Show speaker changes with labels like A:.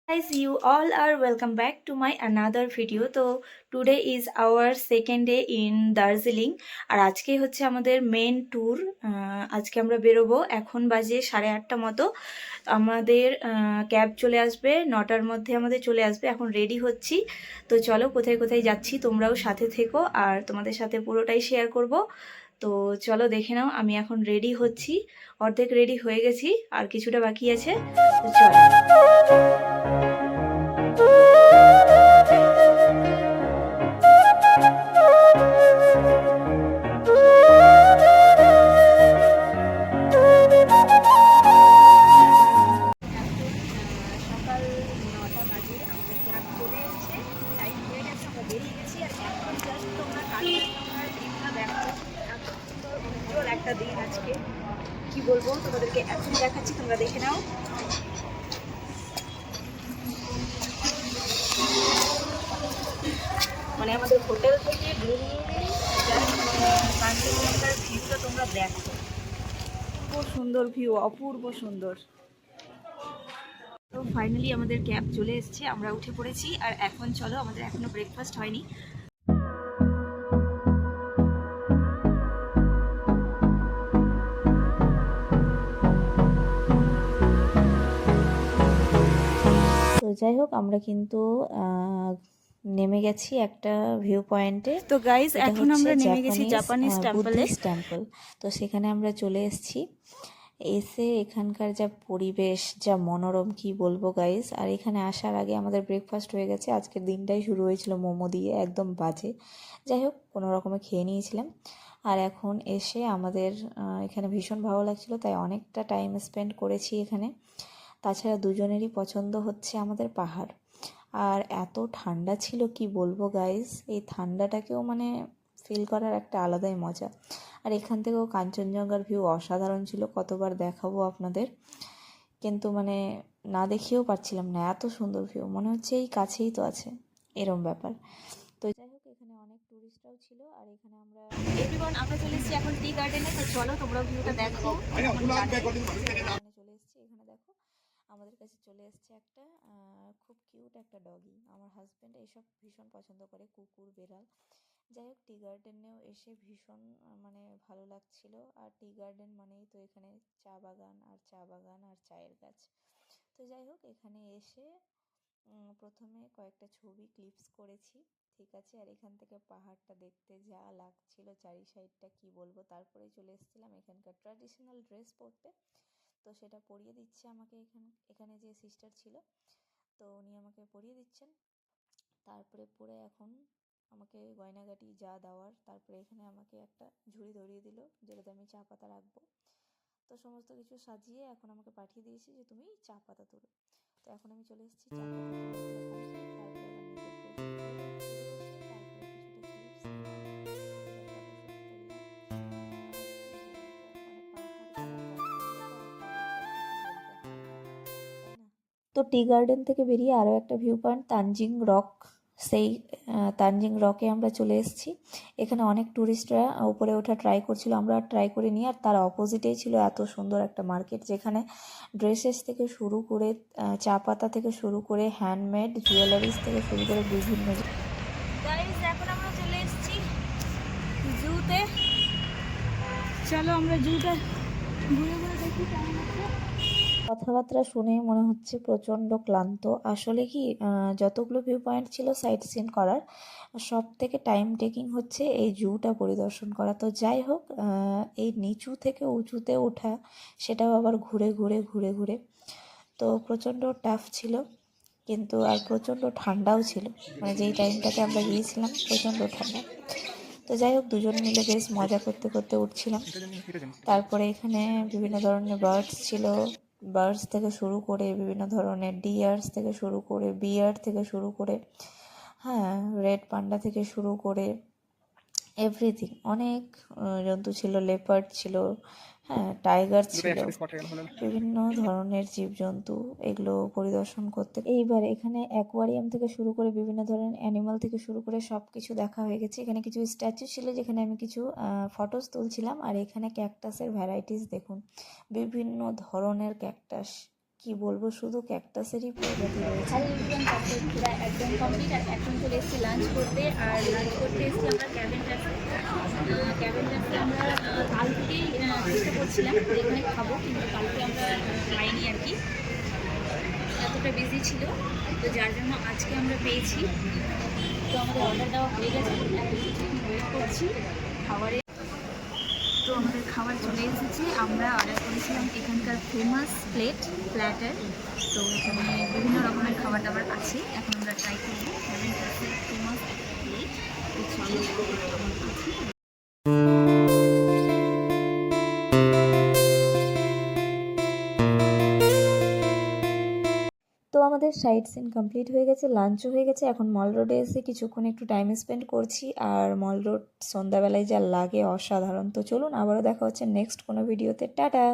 A: Guys, you all are welcome back to my another video. তো today is our second day in Darjeeling আর আজকে হচ্ছে আমাদের main tour. আজকে আমরা বেরোবো, এখন বাজে 8:30 মতো। আমাদের ক্যাব চলে আসবে 9টার মধ্যে, আমাদের চলে আসবে। এখন রেডি হচ্ছি, তো চলো কোথায় কোথায় যাচ্ছি তোমরাও সাথে থেকো আর তোমাদের সাথে পুরোটাই শেয়ার করব। তো চলো দেখে নাও, আমি এখন রেডি হচ্ছি, অর্ধেক রেডি হয়ে গেছি আর কিছুটা বাকি আছে, তো চলো। একটা দিন আজকে কি বলবো তোমাদেরকে, এখন দেখাচ্ছি, তোমরা দেখে নাও। মানে আমাদের হোটেল থেকে বেরিয়ে কাঞ্চনজঙ্ঘার ভিউটা তোমরা দেখো, খুব সুন্দর ভিউ, অপূর্ব সুন্দর। তো ফাইনালি আমাদের ক্যাব চলে এসেছে, আমরা উঠে পড়েছি আর এখন চলো, আমাদের এখনো ব্রেকফাস্ট হয়নি। তো যাই হোক, আমরা কিন্তু নেমে গেছি একটা ভিউ পয়েন্টে। তো গাইস, এখন আমরা নেমে গেছি জাপানিজ টেম্পল। তো সেখানে আমরা চলে এসেছি। এসে এখানকার যা পরিবেশ, যা মনোরম, কি বলবো গাইস। আর এখানে আসার আগে আমাদের ব্রেকফাস্ট হয়ে গেছে। আজকের দিনটাই শুরু হয়েছিল মোমো দিয়ে, একদম বাজে। যাই হোক, কোনো রকমে খেয়ে নিয়েছিলাম। আর এখন এসে আমাদের এখানে ভীষণ ভালো লাগছিলো, তাই অনেকটা টাইম স্পেন্ড করেছি এখানে। তাছাড়া দুজনেরই পছন্দ হচ্ছে আমাদের পাহাড়, আর এত ঠান্ডা ছিল কি বলবো গাইস। এই ঠান্ডাটাকেও মানে ফিল করার একটা আলাদাই মজা। আর এখান থেকেও কাঞ্চনজঙ্ঘার ভিউ অসাধারণ ছিল, কতবার দেখাবো আপনাদের, কিন্তু মানে না দেখিয়েও পারছিলাম না, এত সুন্দর ভিউ, মনে হচ্ছে এই কাছেই তো আছে, এরম ব্যাপার। তো যাই হোক, এখানে অনেক টুরিস্টরাও ছিল। আর এখানে আমরা চলে এসেছি এখন টি গার্ডেনে। তো চলো তোমরা ভিউটা দেখো। চলে এসেছি, এখানে দেখো আমাদের কাছে চলে এসেছে একটা খুব কিউট একটা ডগি। আমার হাজব্যান্ড এইসব ভীষণ পছন্দ করে, কুকুর, বেড়াল। যাই হোক, টি গার্ডেনেও এসে ভীষণ মানে ভালো লাগছিল। আর টি গার্ডেন মানেই তো এখানে চা বাগান আর চা বাগান আর চায়ের গাছ। তো যাই হোক, এখানে এসে প্রথমে কয়েকটা ছবি ক্লিপস করেছি, ঠিক আছে। আর এখান থেকে পাহাড়টা দেখতে যা লাগছিল, চারি সাইডটা কি বলবো। তারপরে চলে এসেছিলাম এখানকার ট্র্যাডিশনাল ড্রেস পরতে। তো সেটা পরিয়ে দিচ্ছে আমাকে এখানে যে সিস্টার ছিল, তো উনি আমাকে পরিয়ে দিচ্ছেন। তারপরে পরে এখন আমাকে গয়নাগাটি যা দেওয়ার, তারপরে এখানে আমাকে একটা ঝুড়ি ধরিয়ে দিল, যেটাতে আমি চা পাতা রাখবো। তো সমস্ত কিছু সাজিয়ে এখন আমাকে পাঠিয়ে দিয়েছি যে তুমি চা পাতা তোলো। তো এখন আমি চলে এসেছি চা পাতা তো টি গার্ডেন থেকে বেরিয়ে আরও একটা ভিউ পয়েন্ট তানজিং রক, সেই তানজিং রকে আমরা চলে এসেছি। এখানে অনেক ট্যুরিস্টরা উপরে ওঠা ট্রাই করছিল, আমরা ট্রাই করে নিই। আর তার অপোজিটেই ছিল এত সুন্দর একটা মার্কেট, যেখানে ড্রেসেস থেকে শুরু করে চা পাতা থেকে শুরু করে হ্যান্ডমেড জুয়েলারিজ থেকে শুরু করে বিভিন্ন। এখন আমরা চলে এসেছি জুতে, চলো আমরা জুটা ঘুরে ঘুরে দেখি কেমন আছে। কথাবার্তা শুনে মনে হচ্ছে প্রচণ্ড ক্লান্ত। আসলে কি, যতগুলো ভিউ পয়েন্ট ছিল সাইট সিন করার, সব থেকে টাইম টেকিং হচ্ছে এই জুটা পরিদর্শন করা। তো যাই হোক, এই নিচু থেকে উঁচুতে ওঠা, সেটাও আবার ঘুরে ঘুরে ঘুরে ঘুরে, তো প্রচণ্ড টাফ ছিল। কিন্তু আর প্রচণ্ড ঠান্ডাও ছিল, মানে যেই টাইমটাতে আমরা গিয়েছিলাম প্রচণ্ড ঠান্ডা। তো যাই হোক, দুজন মিলে বেশ মজা করতে করতে উঠছিলাম। তারপরে এখানে বিভিন্ন ধরনের বার্ডস ছিল, বার্ডস থেকে শুরু করে বিভিন্ন ধরনের ডিয়ার্স থেকে শুরু করে বিয়ার থেকে শুরু করে, হ্যাঁ, রেড পান্ডা থেকে শুরু করে এভরিথিং, অনেক জন্তু ছিল, লেপার্ড ছিল, হ্যাঁ, টাইগার ছিল, বিভিন্ন ধরনের জীবজন্তু, এগুলো পরিদর্শন করতে। এইবার এখানে অ্যাকোয়ারিয়াম থেকে শুরু করে বিভিন্ন ধরনের অ্যানিমাল থেকে শুরু করে সব কিছু দেখা হয়ে গেছে। এখানে কিছু স্ট্যাচু ছিল, যেখানে আমি কিছু ফটোস তুলছিলাম। আর এখানে ক্যাকটাসের ভ্যারাইটিস দেখুন, বিভিন্ন ধরনের ক্যাকটাস, কি বলবো, শুধু ক্যাকটাসেরই প্রজাতি রয়েছে।
B: ঘোরা একদম কমপ্লিট। আর এখন চলে এসেছি লাঞ্চ করতে। আর লাঞ্চ করতে এসেছি আমরা ক্যাভেন্ডার্সে। ক্যাভেন্ডার্সে আমরা কাল থেকেই চেষ্টা করছিলাম যে এখানে খাবো, কিন্তু কালকে আমরা পাইনি আর কি, এতটা বিজি ছিল। তো যার জন্য আজকে আমরা পেয়েছি। তো আমাদের অর্ডার দেওয়া হয়ে গেছে, এখন ওয়েট করছি খাবারে। তো আমাদের খাবার চলে এসেছে। আমরা অর্ডার করেছিলাম এখানকার ফেমাস প্ল্যাটার। তো এখানে বিভিন্ন রকমের খাবার দাবার আছে, এখন আমরা ট্রাই করবো। ফেমাস একটা প্লেট আছে।
A: তো আমাদের সাইট সিন কমপ্লিট হয়ে গেছে, লাঞ্চও হয়ে গেছে। এখন মল রোডে এসে কিছুক্ষণ একটু টাইম স্পেন্ড করছি। আর মল রোড সন্ধ্যাবেলায় যা লাগে অসাধারণ। তো চলুন, আবারও দেখা হচ্ছে নেক্সট কোনো ভিডিওতে। টাটা।